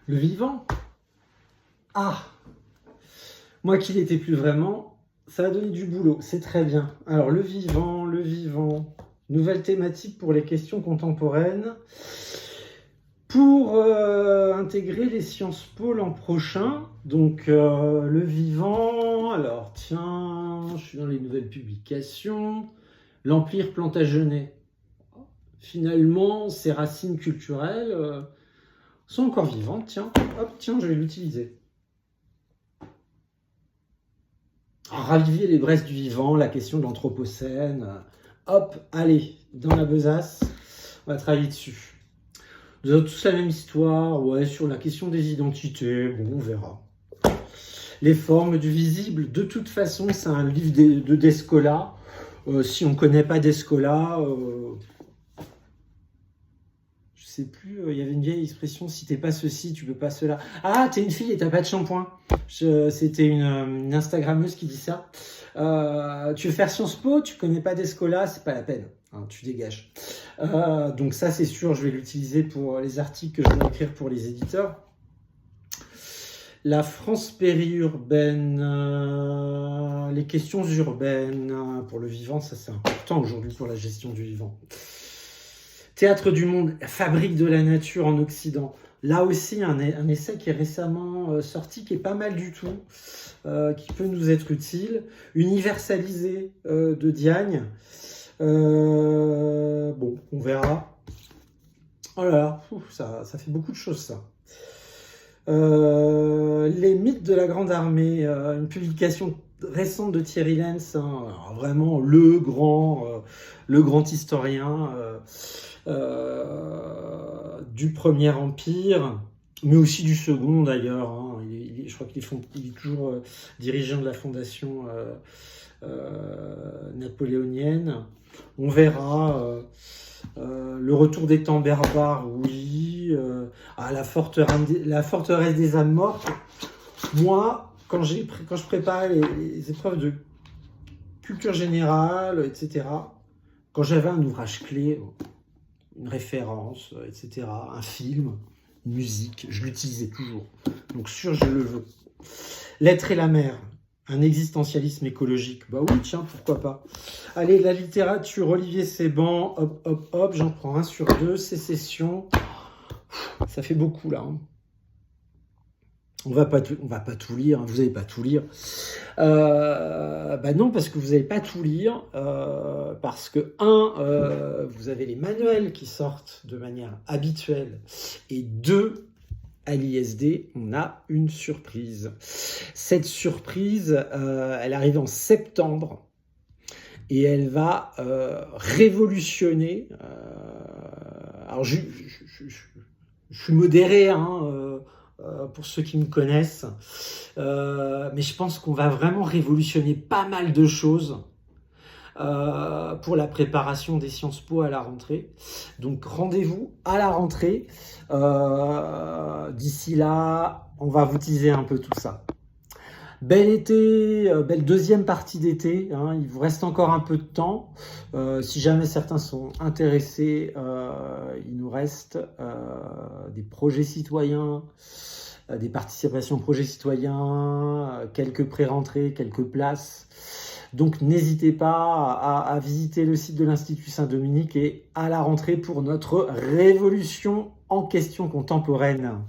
Le vivant? Ah! Moi qui l'étais plus vraiment, ça a donné du boulot, c'est très bien. Alors le vivant, nouvelle thématique pour les questions contemporaines. Pour intégrer les Sciences Po l'an prochain, donc le vivant, alors tiens, je suis dans les nouvelles publications, l'Empire plantagenet. Finalement, ces racines culturelles sont encore vivantes, tiens, hop, tiens, je vais l'utiliser. Raviver les braises du vivant, la question de l'Anthropocène, hop, allez, dans la besace, on va travailler dessus. Nous avons tous la même histoire, ouais, sur la question des identités, bon, on verra. Les formes du visible, de toute façon, c'est un livre de Descola. Si on ne connaît pas Descola, je sais plus, il y avait une vieille expression, si t'es pas ceci, tu peux pas cela. Ah, t'es une fille et t'as pas de shampoing. C'était une Instagrammeuse qui dit ça. Tu veux faire Sciences Po, tu connais pas Descola, c'est pas la peine. Hein, tu dégages. Donc ça, c'est sûr, je vais l'utiliser pour les articles que je vais écrire pour les éditeurs. La France périurbaine, les questions urbaines, pour le vivant, ça c'est important aujourd'hui pour la gestion du vivant. Théâtre du monde, fabrique de la nature en Occident. Là aussi, un essai qui est récemment sorti, qui est pas mal du tout, qui peut nous être utile. Universalisé de Diagne. Bon, on verra. Oh là là, ça fait beaucoup de choses, ça. Les mythes de la Grande Armée, une publication récente de Thierry Lenz, hein, vraiment le grand historien du Premier Empire, mais aussi du Second d'ailleurs. Hein. Je crois qu'il est toujours dirigeant de la fondation napoléonienne. On verra. Le retour des temps barbares, oui. La forteresse des âmes mortes. Moi, quand je préparais les épreuves de culture générale, etc., quand j'avais un ouvrage clé, une référence, etc., un film, une musique, je l'utilisais toujours. Donc sûr, je le veux. L'être et la mer. Un existentialisme écologique. Bah oui, tiens, pourquoi pas. Allez, la littérature, Olivier Séban, hop, hop, hop, j'en prends un sur deux, sécession. Ça fait beaucoup, là. Hein. On va pas tout lire, hein. Vous n'allez pas tout lire. Bah non, parce que vous n'allez pas tout lire, parce que, vous avez les manuels qui sortent de manière habituelle, et deux, à l'ISD, on a une surprise. Cette surprise, elle arrive en septembre et elle va révolutionner. Alors, je suis modéré, hein, pour ceux qui me connaissent, mais je pense qu'on va vraiment révolutionner pas mal de choses. Pour la préparation des Sciences Po à la rentrée. Donc rendez-vous à la rentrée. D'ici là, on va vous teaser un peu tout ça. Bel été, belle deuxième partie d'été. Hein, il vous reste encore un peu de temps. Si jamais certains sont intéressés, il nous reste des projets citoyens, des participations projets citoyens, quelques pré-rentrées, quelques places. Donc n'hésitez pas à visiter le site de l'Institut Saint-Dominique et à la rentrée pour notre révolution en questions contemporaines.